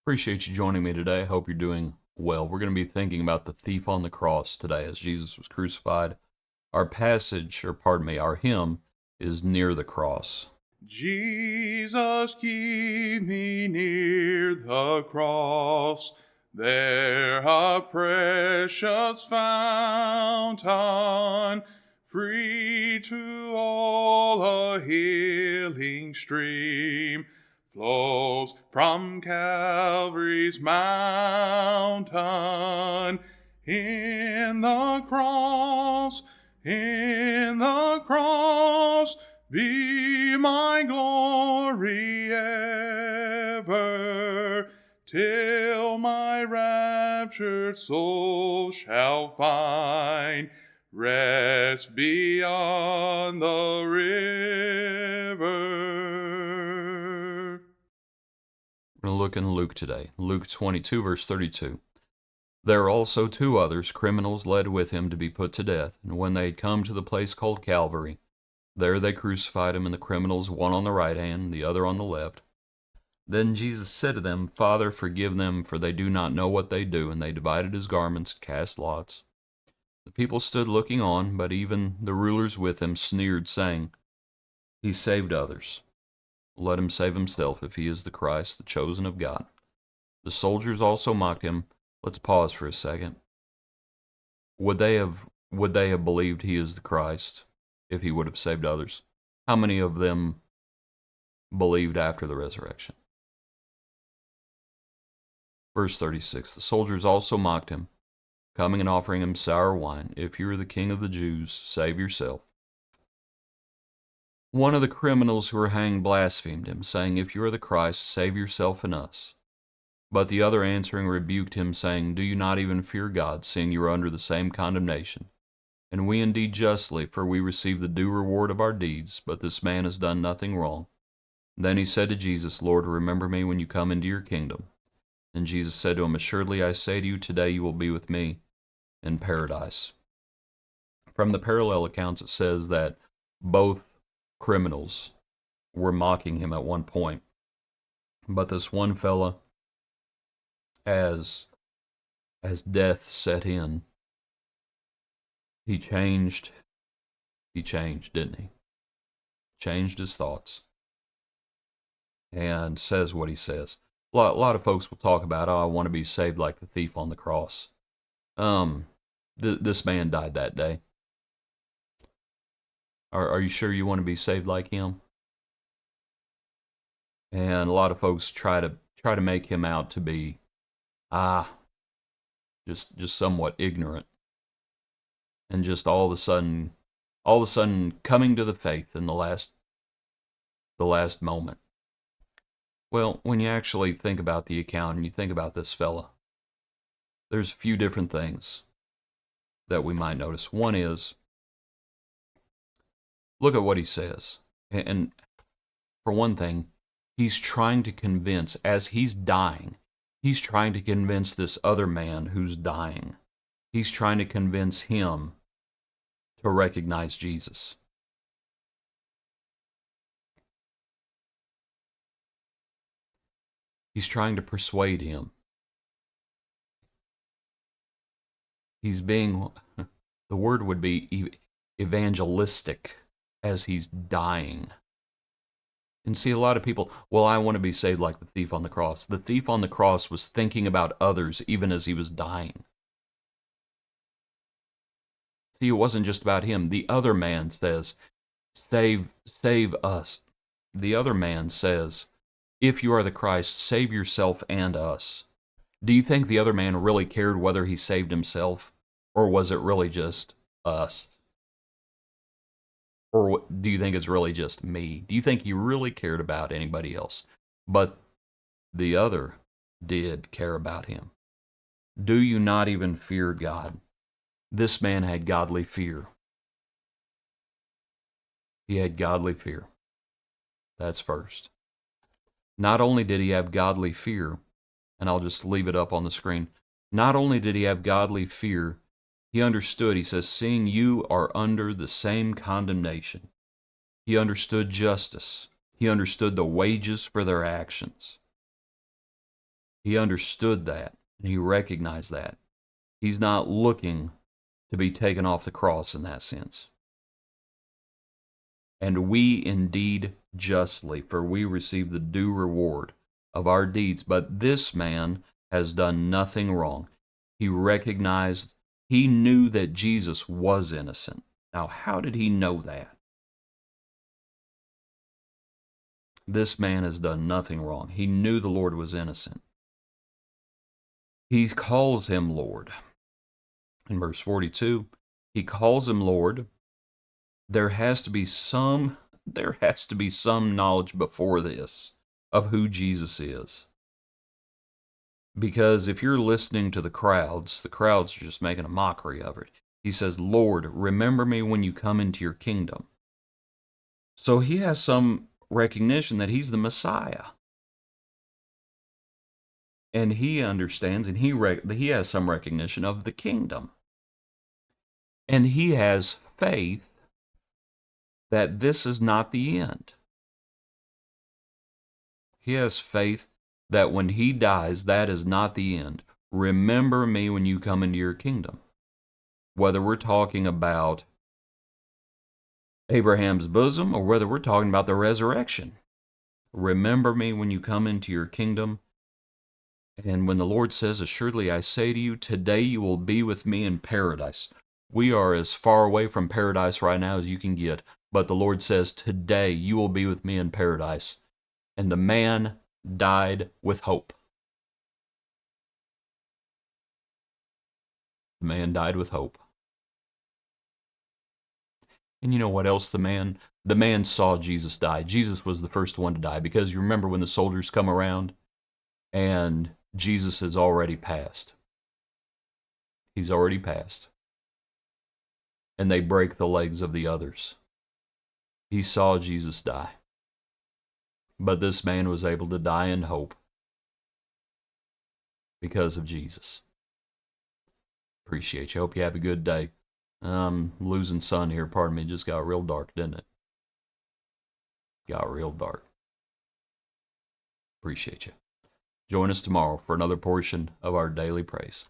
Appreciate you joining me today. I hope you're doing well. We're going to be thinking about the thief on the cross today as Jesus was crucified. Our passage, or pardon me, our hymn is Near the Cross. Jesus, keep me near the cross, there a precious fountain, free to all a healing stream, flows from Calvary's mountain. In the cross, in the cross, be my glory ever, till my raptured soul shall find rest beyond the river. We're going to look in Luke today. Luke 22, verse 32. There are also two others, criminals, led with him to be put to death. And when they had come to the place called Calvary, there they crucified him and the criminals, one on the right hand, the other on the left. Then Jesus said to them, Father, forgive them, for they do not know what they do. And they divided his garments and cast lots. The people stood looking on, but even the rulers with him sneered, saying, He saved others. Let him save himself, if he is the Christ, the chosen of God. The soldiers also mocked him. Let's pause for a second. Would they have believed he is the Christ if he would have saved others? How many of them believed after the resurrection? Verse 36, the soldiers also mocked him, coming and offering him sour wine. If you are the king of the Jews, save yourself. One of the criminals who were hanged blasphemed him, saying, If you are the Christ, save yourself and us. But the other answering rebuked him, saying, Do you not even fear God, seeing you are under the same condemnation? And we indeed justly, for we receive the due reward of our deeds, but this man has done nothing wrong. Then he said to Jesus, Lord, remember me when you come into your kingdom. And Jesus said to him, Assuredly I say to you, today you will be with me in paradise. From the parallel accounts, it says that both criminals were mocking him at one point. But this one fella, as death set in, he changed, didn't he? Changed his thoughts and says what he says. A lot of folks will talk about, I want to be saved like the thief on the cross. This man died that day. Are you sure you want to be saved like him? And a lot of folks try to make him out to be just somewhat ignorant, and just all of a sudden coming to the faith in the last moment. Well, when you actually think about the account and you think about this fella, there's a few different things that we might notice. One is, look at what he says. And for one thing, he's trying to convince, as he's dying, he's trying to convince this other man who's dying. He's trying to convince him to recognize Jesus. He's trying to persuade him. He's being, the word would be evangelistic as he's dying. And see, a lot of people, well, I want to be saved like the thief on the cross. The thief on the cross was thinking about others even as he was dying. See, it wasn't just about him. The other man says, save us. The other man says, if you are the Christ, save yourself and us. Do you think the other man really cared whether he saved himself, or was it really just us? Or do you think it's really just me? Do you think he really cared about anybody else? But the other did care about him. Do you not even fear God? This man had godly fear. He had godly fear. That's first. Not only did he have godly fear, and I'll just leave it up on the screen, not only did he have godly fear, he understood, he says, seeing you are under the same condemnation. He understood justice. He understood the wages for their actions. He understood that, and he recognized that. He's not looking to be taken off the cross in that sense. And we indeed justly, for we receive the due reward of our deeds. But this man has done nothing wrong. He recognized, he knew that Jesus was innocent. Now, how did he know that? This man has done nothing wrong. He knew the Lord was innocent. He calls him Lord. In verse 42, he calls him Lord. There has to be some knowledge before this of who Jesus is. Because if you're listening to the crowds are just making a mockery of it. He says, Lord, remember me when you come into your kingdom. So he has some recognition that he's the Messiah. And he understands, and he has some recognition of the kingdom. And he has faith that this is not the end. He has faith that when he dies, that is not the end. Remember me when you come into your kingdom. Whether we're talking about Abraham's bosom or whether we're talking about the resurrection. Remember me when you come into your kingdom. And when the Lord says, assuredly I say to you, today you will be with me in paradise. We are as far away from paradise right now as you can get. But the Lord says, today you will be with me in paradise. And the man died with hope. The man died with hope. And you know what else the man saw Jesus die. Jesus was the first one to die, because you remember when the soldiers come around and Jesus has already passed. He's already passed. And they break the legs of the others. He saw Jesus die. But this man was able to die in hope because of Jesus. Appreciate you. Hope you have a good day. Losing sun here, pardon me, it just got real dark, didn't it? Got real dark. Appreciate you. Join us tomorrow for another portion of our daily praise.